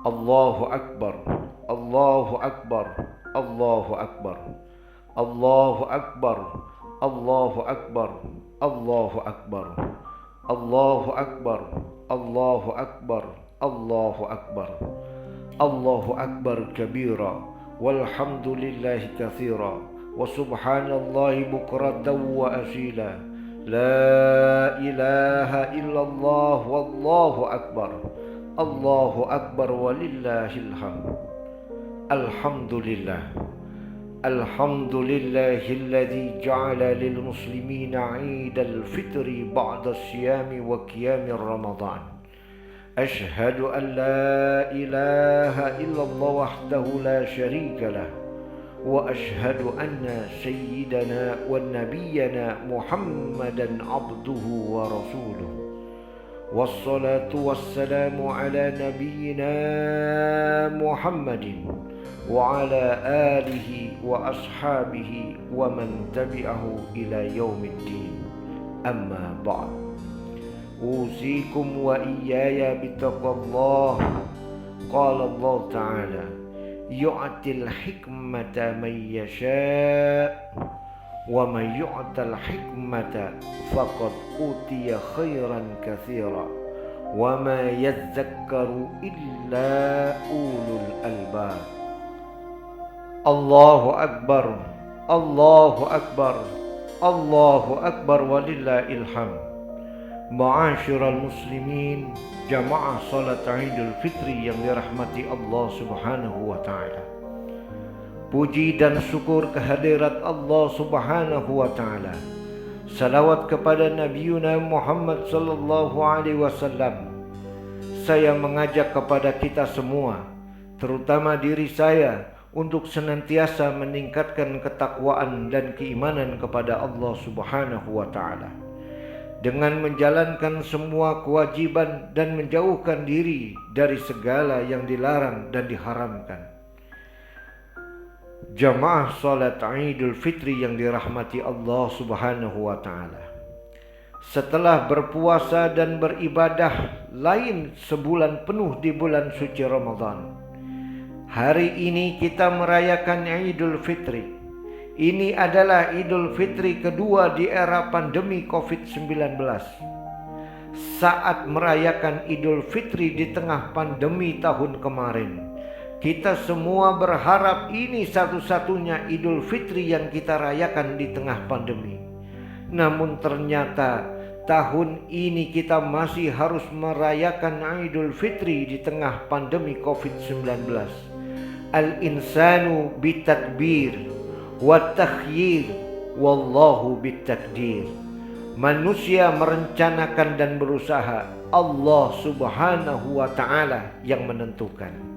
Allahu Akbar, Allahu Akbar, Allahu Akbar, Allahu Akbar, Allahu Akbar, Allahu Akbar, Allahu Akbar, Allahu Akbar, Allahu Akbar, Allahu Akbar kabira, walhamdulillahi katsira, wa subhanallahi bukratan wa asila, la ilaha illallah wallahu akbar, Allahu akbar walillahil hamd. Alhamdulillah, alhamdulillahilladzi ja'ala lil muslimina 'idal fitri ba'da siyami wa qiyamir ramadan. Ashhadu an la ilaha illallah wahdahu la syarika lah, wa ashhadu anna sayyidana wa nabiyyana Muhammadan abduhu wa rasuluh. Wassalatu wassalamu ala nabiyyina Muhammadin wa ala alihi wa ashabihi wa man tabi'ahu ila yaumiddin. Amma ba'd. Usikum wa iyaya bitaqwallah. Qala Allah ta'ala, yu'til hikmata man yasha' wa man yu'tal hikmata faqad utiya khairan katsira wa ma yadhakkaru illa ulul albab. Allahu akbar, Allahu akbar, Allahu akbar walillahil hamd. Ma'asyiral muslimin, jamaah salat Idul Fitri yang dirahmati Allah Subhanahu wa taala. Puji dan syukur kehadirat Allah Subhanahu wa taala. Salawat kepada Nabiuna Muhammad sallallahu alaihi wasallam. Saya mengajak kepada kita semua, terutama diri saya, untuk senantiasa meningkatkan ketakwaan dan keimanan kepada Allah Subhanahu wa taala, dengan menjalankan semua kewajiban dan menjauhkan diri dari segala yang dilarang dan diharamkan. Jamaah salat Idul Fitri yang dirahmati Allah Subhanahu wa taala. Setelah berpuasa dan beribadah lain sebulan penuh di bulan suci Ramadan, hari ini kita merayakan Idul Fitri. Ini adalah Idul Fitri kedua di era pandemi COVID-19. Saat merayakan Idul Fitri di tengah pandemi tahun kemarin, kita semua berharap ini satu-satunya Idul Fitri yang kita rayakan di tengah pandemi. Namun ternyata tahun ini kita masih harus merayakan Idul Fitri di tengah pandemi COVID-19. Al-insanu bitadbir wa takhyir wallahu bitakdir. Manusia merencanakan dan berusaha, Allah Subhanahu wa taala yang menentukan.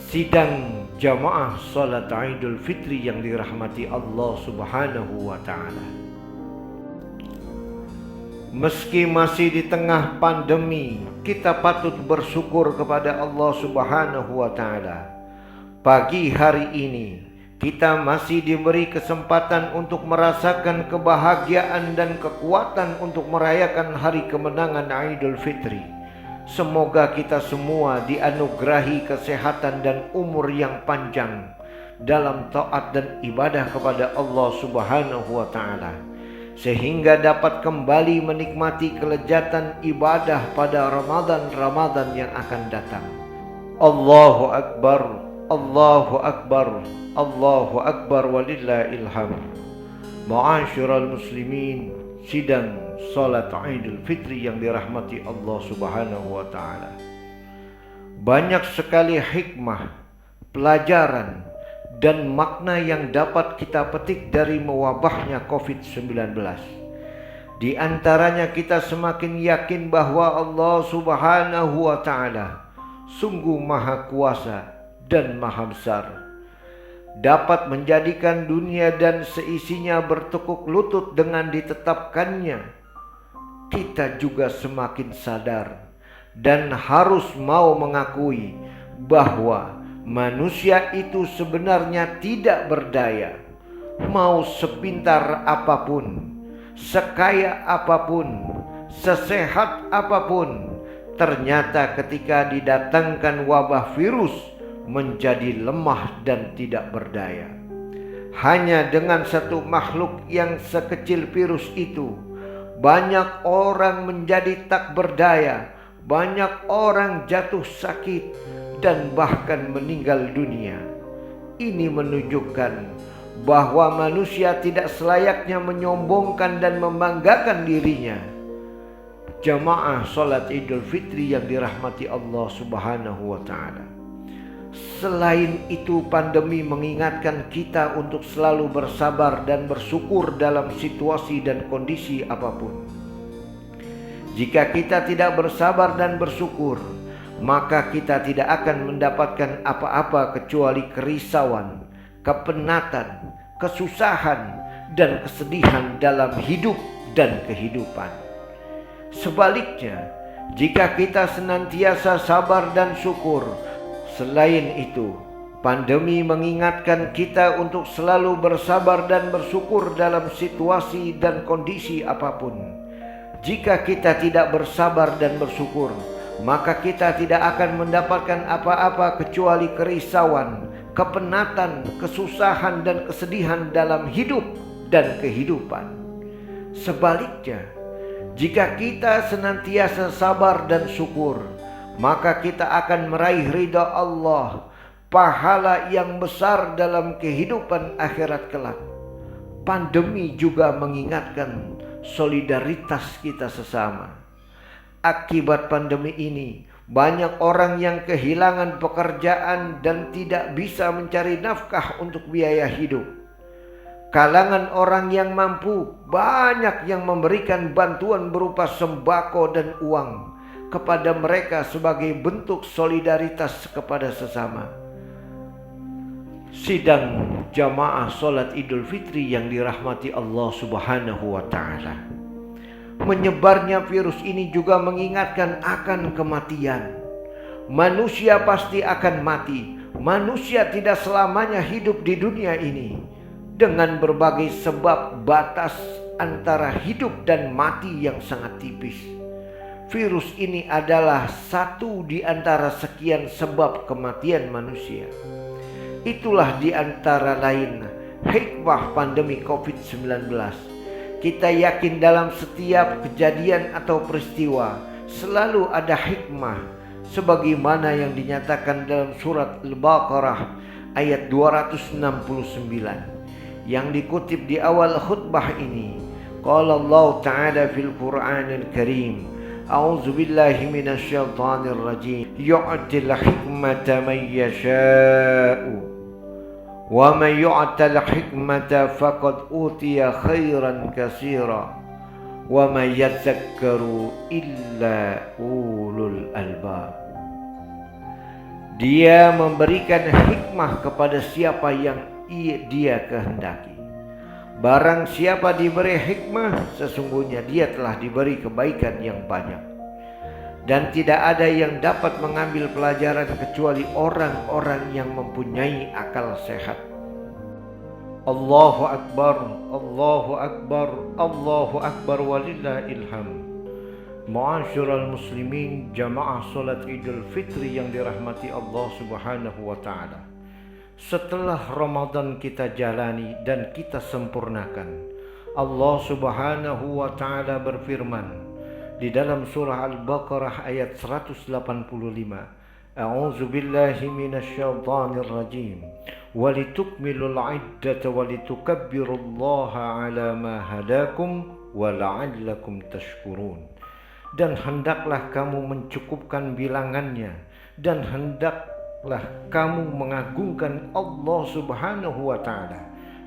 Sidang jamaah salat Idul Fitri yang dirahmati Allah Subhanahu wa taala. Meski masih di tengah pandemi, kita patut bersyukur kepada Allah Subhanahu wa taala. Pagi hari ini kita masih diberi kesempatan untuk merasakan kebahagiaan dan kekuatan untuk merayakan hari kemenangan Idul Fitri. Semoga kita semua dianugerahi kesehatan dan umur yang panjang dalam taat dan ibadah kepada Allah Subhanahu wa taala, sehingga dapat kembali menikmati kelezatan ibadah pada Ramadan yang akan datang. Allahu akbar, Allahu akbar, Allahu akbar walillahil hamd. Ma'asyiral muslimin, sidang salat Idul Fitri yang dirahmati Allah Subhanahu wa taala. Banyak sekali hikmah, pelajaran dan makna yang dapat kita petik dari mewabahnya COVID-19. Di antaranya kita semakin yakin bahwa Allah Subhanahu wa taala sungguh maha kuasa dan maha besar, dapat menjadikan dunia dan seisinya bertekuk lutut dengan ditetapkannya. Kita juga semakin sadar dan harus mau mengakui bahwa manusia itu sebenarnya tidak berdaya. Mau sepintar apapun, sekaya apapun, sesehat apapun, ternyata ketika didatangkan wabah virus menjadi lemah dan tidak berdaya. Hanya dengan satu makhluk yang sekecil virus itu, banyak orang menjadi tak berdaya, banyak orang jatuh sakit dan bahkan meninggal dunia. Ini menunjukkan bahwa manusia tidak selayaknya menyombongkan dan membanggakan dirinya. Jamaah salat Idul Fitri yang dirahmati Allah Subhanahu wa taala. Selain itu, pandemi mengingatkan kita untuk selalu bersabar dan bersyukur dalam situasi dan kondisi apapun. Jika kita tidak bersabar dan bersyukur, maka kita tidak akan mendapatkan apa-apa kecuali kerisauan, kepenatan, kesusahan, dan kesedihan dalam hidup dan kehidupan. Sebaliknya, jika kita senantiasa sabar dan syukur, selain itu, pandemi mengingatkan kita untuk selalu bersabar dan bersyukur dalam situasi dan kondisi apapun. Jika kita tidak bersabar dan bersyukur, maka kita tidak akan mendapatkan apa-apa kecuali kerisauan, kepenatan, kesusahan, dan kesedihan dalam hidup dan kehidupan. Sebaliknya, jika kita senantiasa sabar dan syukur, maka kita akan meraih ridha Allah, pahala yang besar dalam kehidupan akhirat kelak. Pandemi juga mengingatkan solidaritas kita sesama. Akibat pandemi ini, banyak orang yang kehilangan pekerjaan dan tidak bisa mencari nafkah untuk biaya hidup. Kalangan orang yang mampu banyak yang memberikan bantuan berupa sembako dan uang kepada mereka sebagai bentuk solidaritas kepada sesama. Sidang jamaah salat Idul Fitri yang dirahmati Allah Subhanahu wa taala. Menyebarnya virus ini juga mengingatkan akan kematian. Manusia pasti akan mati. Manusia tidak selamanya hidup di dunia ini. Dengan berbagai sebab, batas antara hidup dan mati yang sangat tipis. Virus ini adalah satu di antara sekian sebab kematian manusia. Itulah di antara lain hikmah pandemi COVID-19. Kita yakin dalam setiap kejadian atau peristiwa selalu ada hikmah, sebagaimana yang dinyatakan dalam surat Al-Baqarah ayat 269 yang dikutip di awal khutbah ini. Qala Allah Ta'ala fil Qur'anil Karim, A'udzu billahi minasyaitonir rajim, yu'til hikmata man yasha'u wa man yu'tal hikmata faqad utiya khairan katsira wa man yadzakkaru illa ulul albab. Dia memberikan hikmah kepada siapa yang dia kehendaki. Barang siapa diberi hikmah, sesungguhnya dia telah diberi kebaikan yang banyak. Dan tidak ada yang dapat mengambil pelajaran kecuali orang-orang yang mempunyai akal sehat. Allahu Akbar, Allahu Akbar, Allahu Akbar walillahil hamd. Ma'asyiral muslimin, jamaah salat Idul Fitri yang dirahmati Allah Subhanahu wa taala. Setelah Ramadan kita jalani dan kita sempurnakan, Allah Subhanahu wa taala berfirman di dalam surah Al-Baqarah ayat 185, A'udzu billahi minasyaitonir rajim, walitukmilul iddata walitukabbirullaha ala ma hadakum wa la'allakum tashkurun. Dan hendaklah kamu mencukupkan bilangannya, dan hendaklah kamu mengagungkan Allah Subhanahu wa taala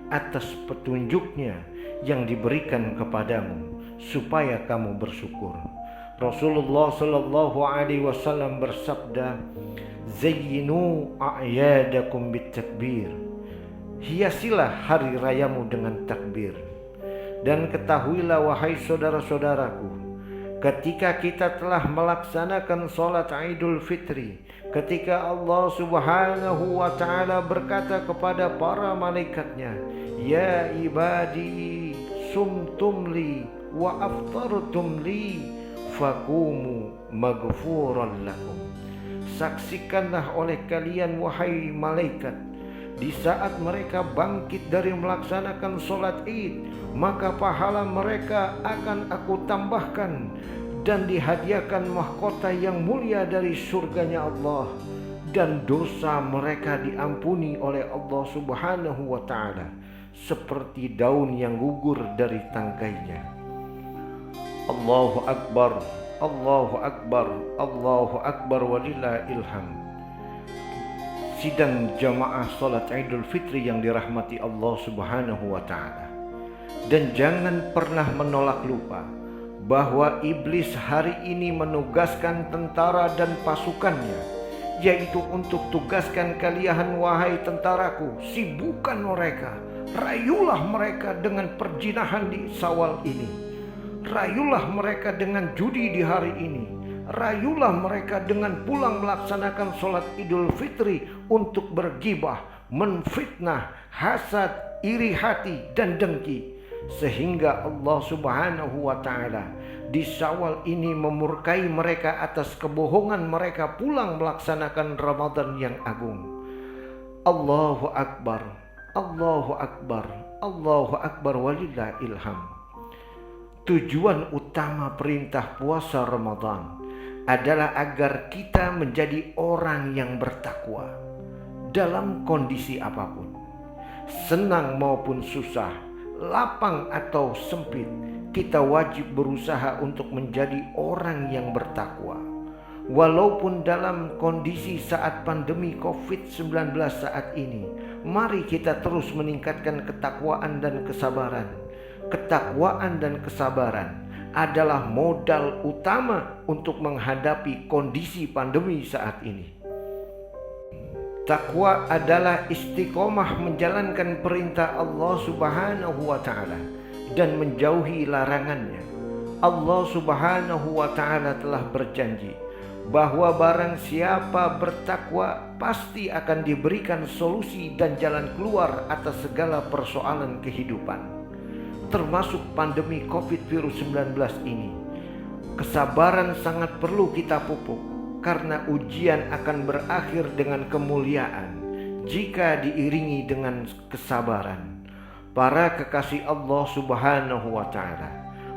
atas petunjuknya yang diberikan kepadamu, supaya kamu bersyukur. Rasulullah sallallahu alaihi wasallam bersabda, "Zayyinu a'yadakum bitakbir." Hiasilah hari rayamu dengan takbir. Dan ketahuilah wahai saudara-saudaraku, ketika kita telah melaksanakan salat Idul Fitri, ketika Allah Subhanahu wa taala berkata kepada para malaikatnya, "Ya ibadi, sumtum li wa aftartum li fakumu maghfuran lakum. Saksikanlah oleh kalian wahai malaikat, di saat mereka bangkit dari melaksanakan sholat id, maka pahala mereka akan aku tambahkan dan dihadiahkan mahkota yang mulia dari surganya Allah, dan dosa mereka diampuni oleh Allah Subhanahu wa ta'ala seperti daun yang gugur dari tangkainya. Allahu Akbar, Allahu Akbar, Allahu Akbar walillahil hamd. Sidang jamaah salat Idul Fitri yang dirahmati Allah Subhanahu wa ta'ala. Dan jangan pernah menolak lupa bahwa iblis hari ini menugaskan tentara dan pasukannya, yaitu untuk tugaskan kalian wahai tentaraku, sibukkan mereka, rayulah mereka dengan perjinahan di Syawal ini, rayulah mereka dengan judi di hari ini, rayulah mereka dengan pulang melaksanakan sholat Idul Fitri untuk bergibah, menfitnah, hasad, iri hati, dan dengki, sehingga Allah Subhanahu wa ta'ala di Syawal ini memurkai mereka atas kebohongan mereka pulang melaksanakan Ramadan yang agung. Allahu Akbar, Allahu Akbar, Allahu Akbar walillahil hamd. Tujuan utama perintah puasa Ramadan adalah agar kita menjadi orang yang bertakwa dalam kondisi apapun, senang maupun susah, lapang atau sempit. Kita wajib berusaha untuk menjadi orang yang bertakwa. Walaupun dalam kondisi saat pandemi COVID-19 saat ini, mari kita terus meningkatkan ketakwaan dan kesabaran. Ketakwaan dan kesabaran adalah modal utama untuk menghadapi kondisi pandemi saat ini. Takwa adalah istiqomah menjalankan perintah Allah Subhanahu wa ta'ala dan menjauhi larangannya. Allah Subhanahu wa ta'ala telah berjanji bahwa barang siapa bertakwa pasti akan diberikan solusi dan jalan keluar atas segala persoalan kehidupan, termasuk pandemi COVID-19 ini. Kesabaran sangat perlu kita pupuk, karena ujian akan berakhir dengan kemuliaan jika diiringi dengan kesabaran. Para kekasih Allah Subhanahu wa ta'ala,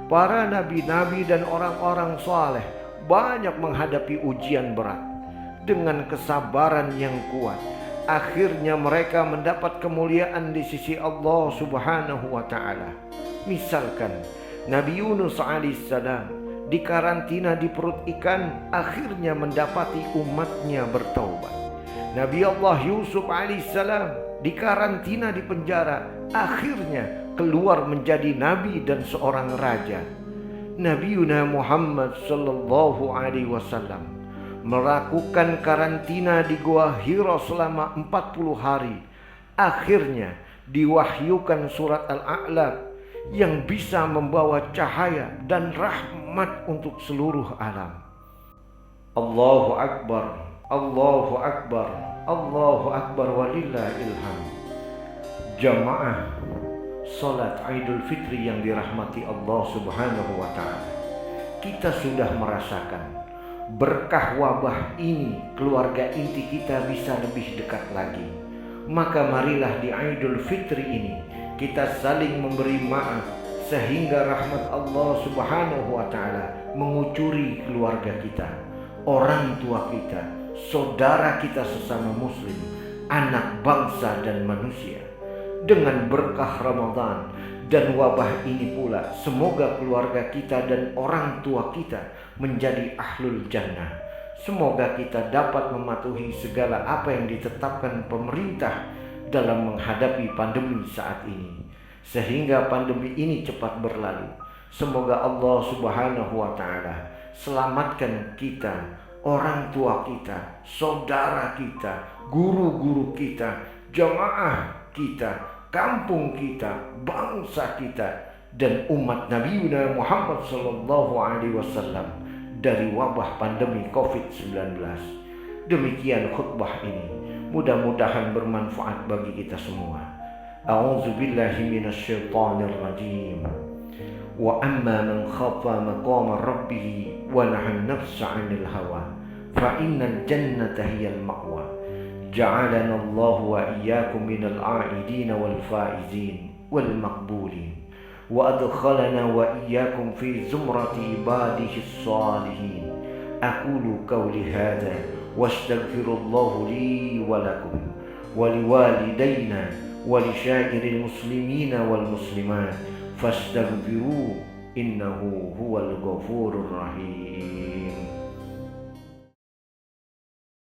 para nabi-nabi dan orang-orang saleh banyak menghadapi ujian berat. Dengan kesabaran yang kuat, akhirnya mereka mendapat kemuliaan di sisi Allah Subhanahu wa ta'ala. Misalkan Nabi Yunus alaihissalam dikarantina di perut ikan, akhirnya mendapati umatnya bertaubat. Nabi Allah Yusuf alaihissalam dikarantina di penjara, akhirnya keluar menjadi nabi dan seorang raja. Nabi Muhammad sallallahu alaihi wasallam melakukan karantina di Gua Hira selama 40 hari. Akhirnya diwahyukan surat Al-A'la yang bisa membawa cahaya dan rahmat untuk seluruh alam. Allahu Akbar, Allahu Akbar, Allahu Akbar walillahil hamd. Jamaah salat Idul Fitri yang dirahmati Allah Subhanahu wa ta'ala, kita sudah merasakan berkah wabah ini, keluarga inti kita bisa lebih dekat lagi. Maka marilah di Idul Fitri ini kita saling memberi maaf, sehingga rahmat Allah Subhanahu wa ta'ala mengucuri keluarga kita, orang tua kita, saudara kita sesama muslim, anak bangsa dan manusia. Dengan berkah Ramadan dan wabah ini pula, semoga keluarga kita dan orang tua kita menjadi ahlul jannah. Semoga kita dapat mematuhi segala apa yang ditetapkan pemerintah dalam menghadapi pandemi saat ini, sehingga pandemi ini cepat berlalu. Semoga Allah Subhanahu wa ta'ala selamatkan kita, orang tua kita, saudara kita, guru-guru kita, jamaah kita, kampung kita, bangsa kita, dan umat Nabi Muhammad sallallahu alaihi wasallam dari wabah pandemi COVID-19. Demikian khutbah ini, mudah-mudahan bermanfaat bagi kita semua. A'udzubillahi minasyaitonir rajim. وأما من خاف مقام ربه ونهى النفس عن الهوى فإن الجنة هي المأوى. جعلنا الله وإياكم من العائدين والفائزين والمقبولين، وأدخلنا وإياكم في زمرة عباده الصالحين. أقول قولي هذا واستغفر الله لي ولكم ولوالدينا ولسائر المسلمين والمسلمات فاستغفروه إنه هو الغفور الرحيم.